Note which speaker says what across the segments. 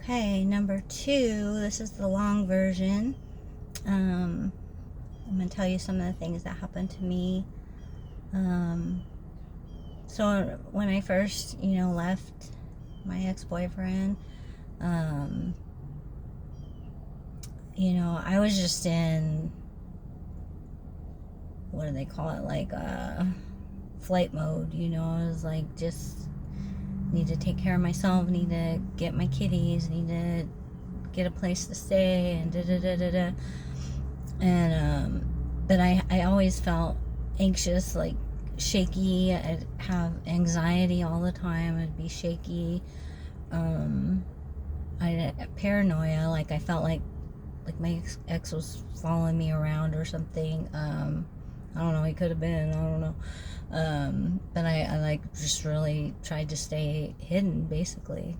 Speaker 1: Okay, number 2. This is the long version. I'm going to tell you some of the things that happened to me. So when I first, left my ex-boyfriend, I was just in, what do they call it, like flight mode. I was like, just need to take care of myself, need to get my kitties, need to get a place to stay, and da da da da da. And but I always felt anxious, like shaky. I'd have anxiety all the time. I'd be shaky. I had paranoia, like I felt like my ex was following me around or something. I don't know, he could have been, I don't know. But I like just really tried to stay hidden, basically.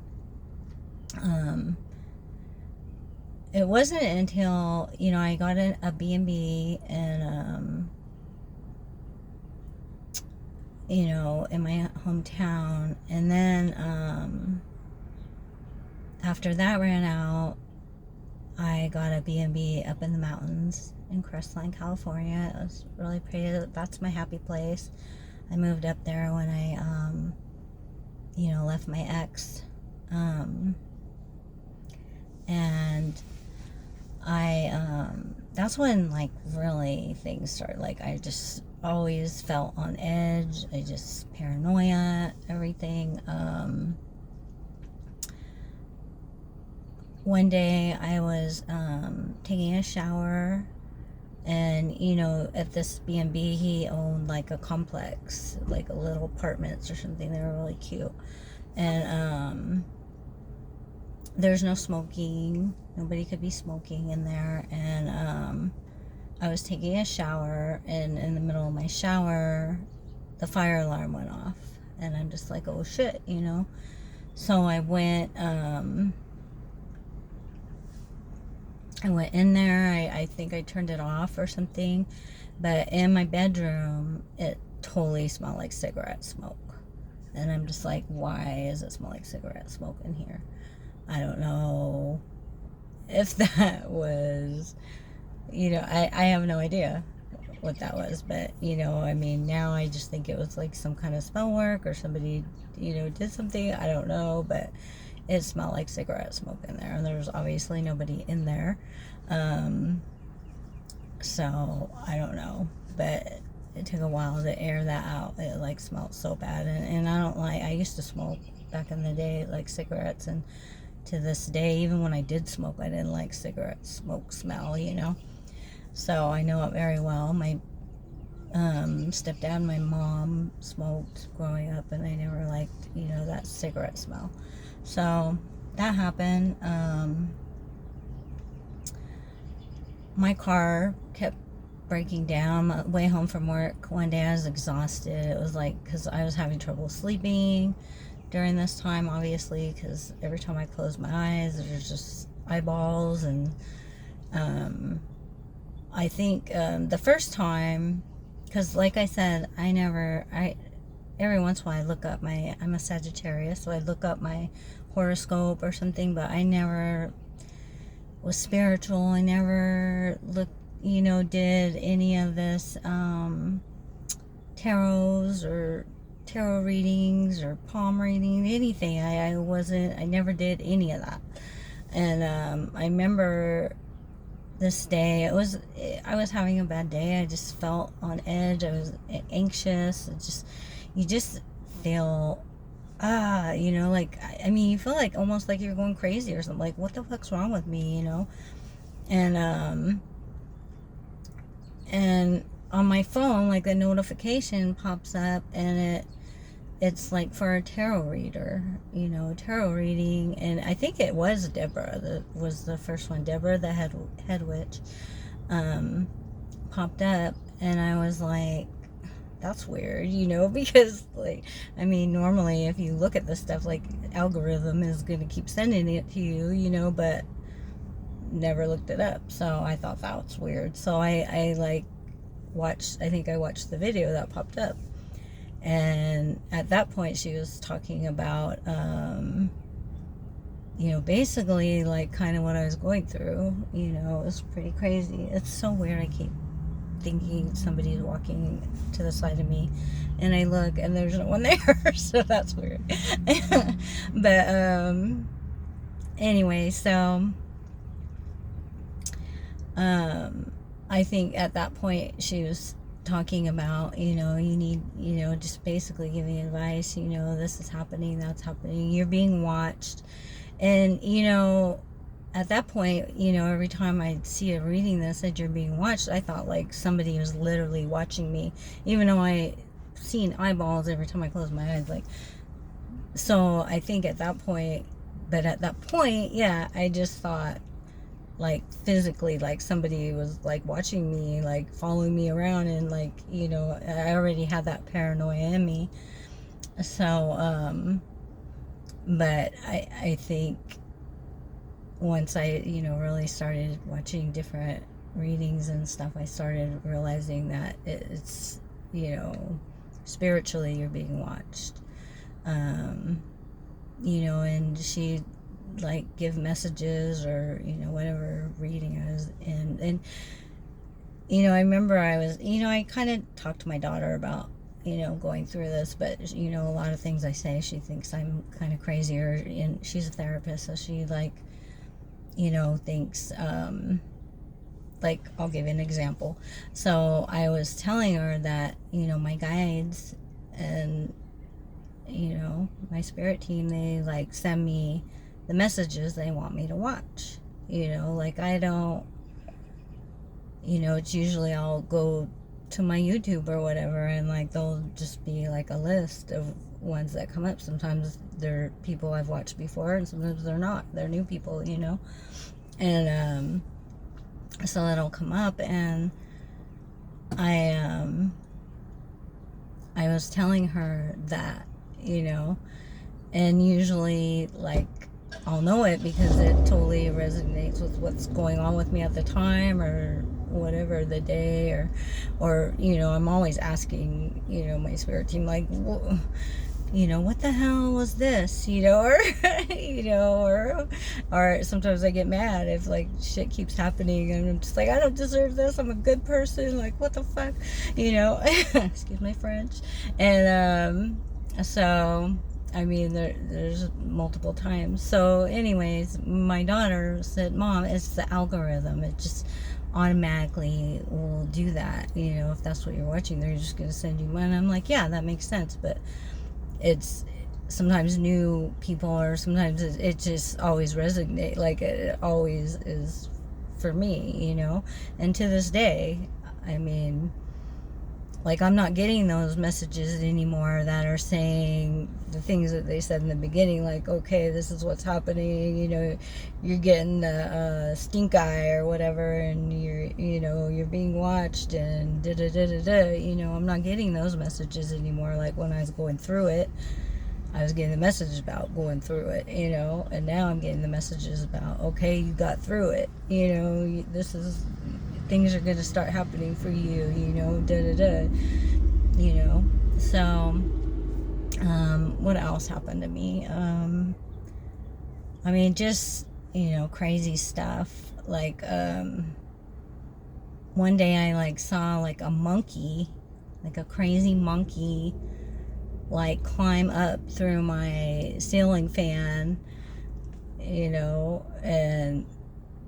Speaker 1: It wasn't until, I got a B&B and, in my hometown. And then, after that ran out, I got a B&B up in the mountains in Crestline, California. It was really pretty. That's my happy place. I moved up there when I, left my ex. And that's when, like, really things started. Like, I just always felt on edge. I just, paranoia, everything. One day I was taking a shower, and at this B&B he owned like a complex, like a little apartments or something. They were really cute, and there's no smoking. Nobody could be smoking in there. And I was taking a shower, and in the middle of my shower the fire alarm went off, and I'm just like, oh shit. So I went in there. I think I turned it off or something, but in my bedroom it totally smelled like cigarette smoke. And I'm just like, why does it smell like cigarette smoke in here? I don't know if that was, I have no idea what that was, but now I just think it was like some kind of smell work, or somebody did something. I don't know, but it smelled like cigarette smoke in there, and there was obviously nobody in there. So I don't know, but it took a while to air that out. It like smelled so bad, and I used to smoke back in the day, like cigarettes, and to this day, even when I did smoke, I didn't like cigarette smoke smell. So I know it very well. My stepdad and my mom smoked growing up, and I never liked that cigarette smell. So that happened. My car kept breaking down. On my way home from work one day, I was exhausted. It was like, because I was having trouble sleeping during this time, obviously, because every time I closed my eyes, there's just eyeballs. And I think the first time, because like I said, every once in a while I look up I'm a Sagittarius, so I look up my horoscope or something, but I never was spiritual. I never looked, did any of this tarots or tarot readings or palm reading, anything. I never did any of that. And I remember this day, I was having a bad day. I just felt on edge. I was anxious. You just feel, like, you feel like almost like you're going crazy or something. Like, what the fuck's wrong with me, And and on my phone, like, a notification pops up, and it's like for a tarot reader, tarot reading. And I think it was Deborah that was the first one. Deborah, the head witch, popped up, and I was like, that's weird, because, like, normally if you look at this stuff, like, algorithm is going to keep sending it to you, but never looked it up. So I thought that was weird. So I think I watched the video that popped up. And at that point, she was talking about basically like kind of what I was going through. It was pretty crazy. It's so weird. I keep thinking somebody's walking to the side of me, and I look and there's no one there. So that's weird. But anyway, so I think at that point she was talking about, you need, just basically giving advice, this is happening, that's happening, you're being watched. And at that point, every time I see her reading this, that you're being watched, I thought like somebody was literally watching me, even though I seen eyeballs every time I close my eyes. Like, so I think at that point, yeah, I just thought like physically, like somebody was like watching me, like following me around, and like, I already had that paranoia in me. So, but I think once I, really started watching different readings and stuff, I started realizing that it's, spiritually you're being watched. And she like give messages or, whatever reading I was in. And, I remember I kind of talked to my daughter about, going through this, but, a lot of things I say, she thinks I'm kind of crazy, and she's a therapist, so she like, thinks, like, I'll give you an example. So I was telling her that, my guides and, my spirit team, they like send me the messages they want me to watch. Like I don't, it's usually I'll go to my YouTube or whatever, and like they'll just be like a list of ones that come up. Sometimes they're people I've watched before, and sometimes they're not. They're new people, and so that'll come up. And I was telling her that, and usually like I'll know it because it totally resonates with what's going on with me at the time, or whatever the day, or I'm always asking, my spirit team, like, what the hell was this, or or sometimes I get mad if like shit keeps happening and I'm just like, I don't deserve this, I'm a good person, like what the fuck, excuse my French. And so I mean, there's multiple times. So anyways, my daughter said, Mom, it's the algorithm, it just automatically will do that, if that's what you're watching, they're just going to send you one. And I'm like, yeah, that makes sense, but it's sometimes new people, or sometimes it just always resonate, like it always is for me, and to this day, I mean, like I'm not getting those messages anymore that are saying the things that they said in the beginning, like, okay, this is what's happening, you're getting the stink eye or whatever, and you're being watched, and da da da da da. I'm not getting those messages anymore. Like when I was going through it, I was getting the message about going through it, and now I'm getting the messages about, okay, you got through it, this is, things are going to start happening for you, da da da, so, what else happened to me? I mean, just, crazy stuff, like, one day I, like, saw, like, a monkey, like a crazy monkey, like, climb up through my ceiling fan, and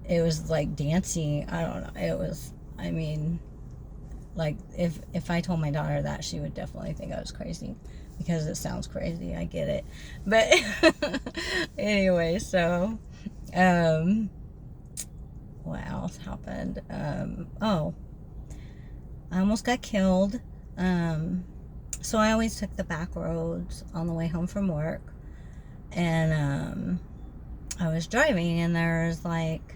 Speaker 1: it was like dancing. I don't know. It was, I mean, like if I told my daughter that, she would definitely think I was crazy, because it sounds crazy. I get it. But anyway, so what else happened? Oh, I almost got killed. So I always took the back roads on the way home from work, and I was driving, and there was like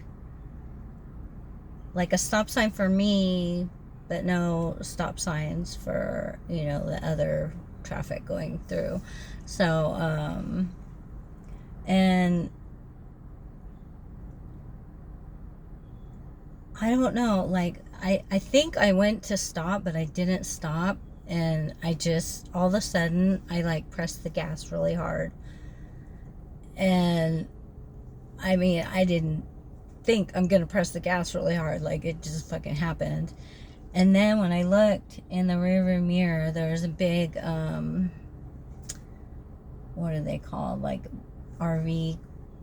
Speaker 1: a stop sign for me, but no stop signs for, the other traffic going through. So, and I don't know, like, I think I went to stop, but I didn't stop. And I just, all of a sudden, I like pressed the gas really hard. And I mean, I didn't think I'm gonna press the gas really hard. Like, it just fucking happened. And then when I looked in the rearview mirror, there was a big, what are they called? Like RV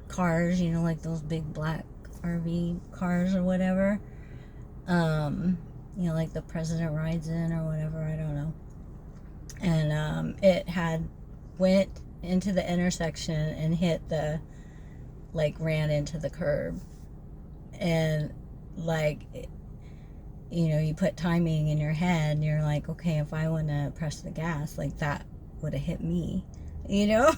Speaker 1: cars, you know, like those big black RV cars or whatever. You know, like the president rides in or whatever, I don't know. And it had went into the intersection and hit the, like, ran into the curb. And, like, you know, you put timing in your head and you're like, okay, if I want to press the gas, like, that would have hit me, you know.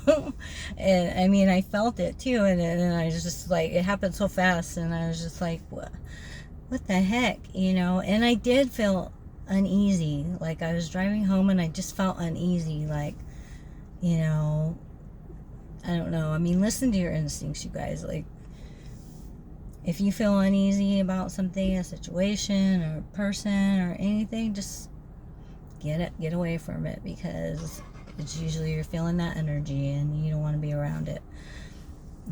Speaker 1: And I mean, I felt it too, and I was just like, it happened so fast, and I was just like, what the heck, you know. And I did feel uneasy. Like, I was driving home and I just felt uneasy, like, you know, I don't know. I mean, listen to your instincts, you guys. Like, if you feel uneasy about something, a situation or a person or anything, just get away from it, because it's usually you're feeling that energy and you don't want to be around it.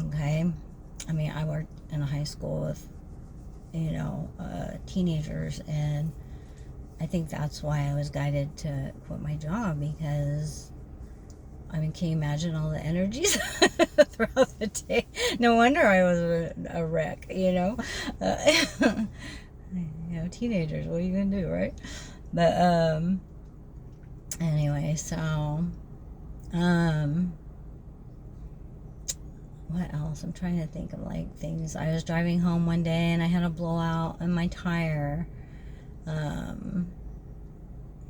Speaker 1: Okay? I mean, I worked in a high school with, you know, teenagers, and I think that's why I was guided to quit my job, because, I mean, can you imagine all the energies throughout the day? No wonder I was a wreck, you know? You know, teenagers, what are you gonna do, right? But, anyway, so, what else? I'm trying to think of, like, things. I was driving home one day and I had a blowout in my tire.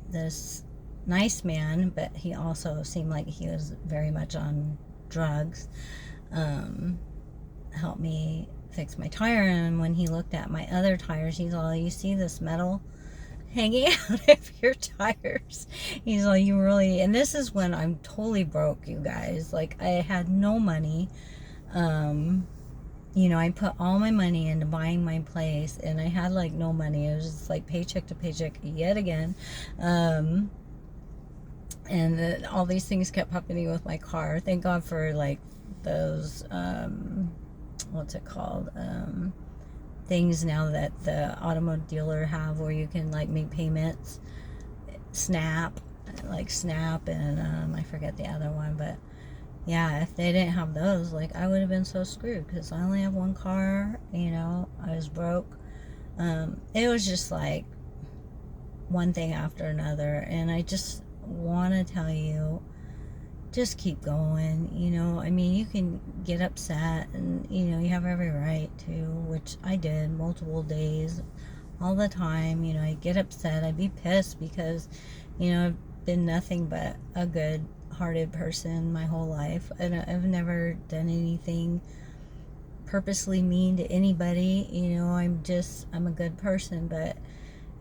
Speaker 1: This nice man, but he also seemed like he was very much on drugs, helped me fix my tire. And when he looked at my other tires, he's all, you see this metal hanging out of your tires? He's all, you really, and this is when I'm totally broke, you guys. Like, I had no money. You know, I put all my money into buying my place, and I had, like, no money. It was just like paycheck to paycheck yet again. And all these things kept happening with my car. Thank God for, like, those, what's it called? Things now that the automotive dealer have, where you can, like, make payments. Snap, and I forget the other one, but yeah, if they didn't have those, like, I would have been so screwed, because I only have one car, you know. I was broke. It was just like one thing after another, and I just want to tell you, just keep going, you know. I mean, you can get upset, and, you know, you have every right to, which I did multiple days, all the time. You know, I get upset, I'd be pissed, because, you know, I've been nothing but a good hearted person my whole life, and I've never done anything purposely mean to anybody, you know. I'm a good person, but,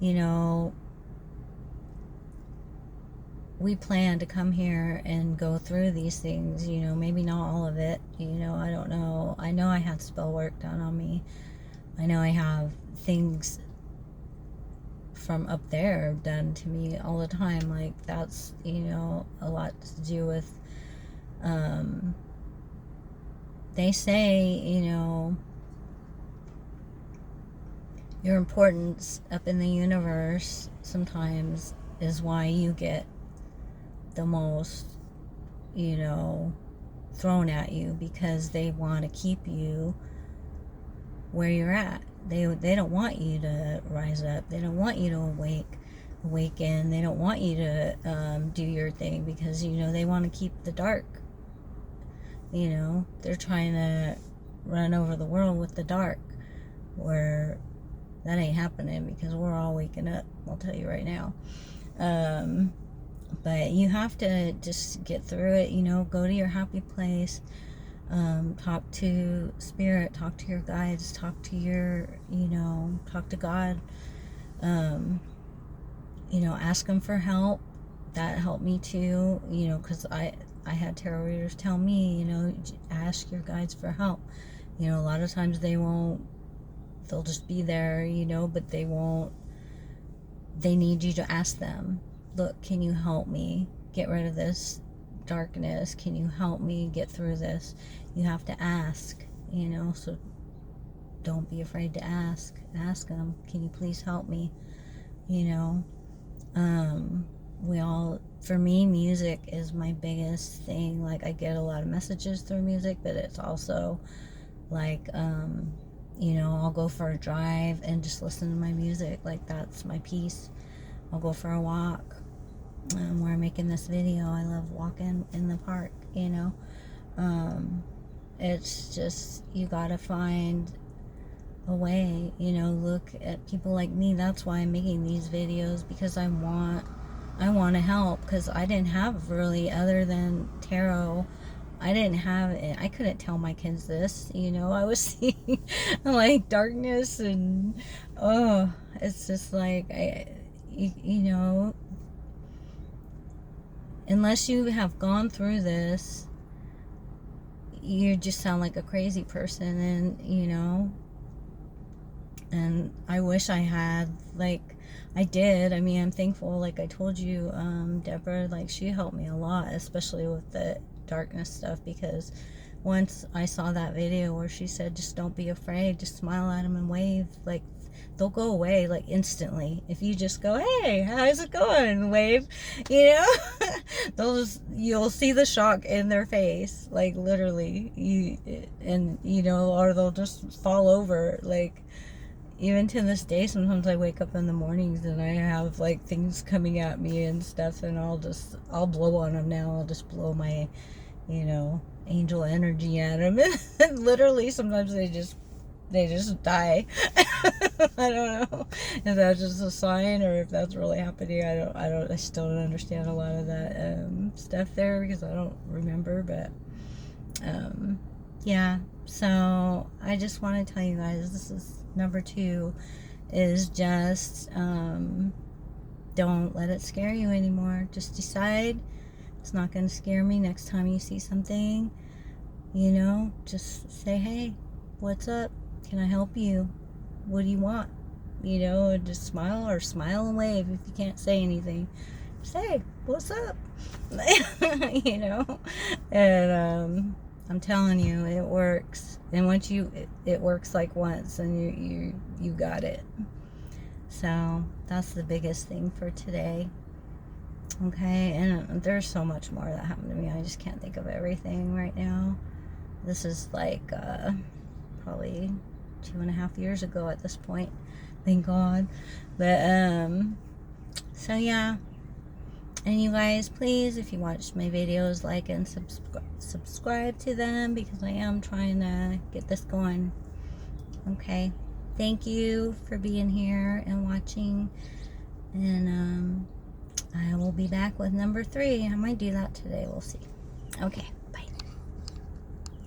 Speaker 1: you know, we plan to come here and go through these things, you know, maybe not all of it, you know, I don't know. I know I had spell work done on me. I know I have things from up there done to me all the time. Like, that's, you know, a lot to do with, they say, you know, your importance up in the universe sometimes is why you get the most, you know, thrown at you, because they want to keep you where you're at. They don't want you to rise up. They don't want you to awaken. They don't want you to do your thing, because, you know, they want to keep the dark. You know, they're trying to run over the world with the dark, where that ain't happening, because we're all waking up, I'll tell you right now. But you have to just get through it, you know. Go to your happy place. Talk to spirit, talk to your guides, talk to your, you know, talk to God. You know, ask them for help. That helped me too, you know, because I had tarot readers tell me, you know, ask your guides for help. You know, a lot of times they'll just be there, you know, but they need you to ask them, look, can you help me get rid of this darkness? Can you help me get through this? You have to ask, you know, so don't be afraid to ask them, can you please help me, you know. For me, music is my biggest thing. Like, I get a lot of messages through music, but it's also like, you know, I'll go for a drive and just listen to my music. Like, that's my peace. I'll go for a walk. Where I'm making this video, I love walking in the park, you know. It's just, you gotta find a way, you know. Look at people like me. That's why I'm making these videos, because I want to help, because I didn't have really, other than tarot, I didn't have it. I couldn't tell my kids this, you know. I was seeing like darkness, and oh, it's just like, you know, unless you have gone through this, you just sound like a crazy person. And you know, and I wish I had, like, I did. I mean, I'm thankful, like I told you, Deborah, like, she helped me a lot, especially with the darkness stuff, because once I saw that video where she said, just don't be afraid, just smile at them and wave, like, they'll go away, like, instantly. If you just go, hey, how's it going, and wave, you know. You'll see the shock in their face, like, literally. And you know, or they'll just fall over. Like, even to this day, sometimes I wake up in the mornings and I have like things coming at me and stuff, and I'll blow on them now. I'll just blow my, you know, angel energy at them, and literally sometimes they just die. I don't know if that's just a sign or if that's really happening. I still don't understand a lot of that stuff there, because I don't remember. But yeah, so I just want to tell you guys, this is number 2, is just don't let it scare you anymore. Just decide it's not going to scare me. Next time you see something, you know, just say, hey, what's up? Can I help you? What do you want? You know, just smile and wave. If you can't say anything, say, what's up? You know. And I'm telling you, it works. And once it works like once, and you got it. So that's the biggest thing for today. Okay, and there's so much more that happened to me. I just can't think of everything right now. This is like probably 2.5 years ago at this point. Thank God. But so yeah. And you guys, please, if you watch my videos, like and subscribe to them, because I am trying to get this going. Okay. Thank you for being here and watching. And I will be back with number 3. I might do that today. We'll see. Okay. Bye.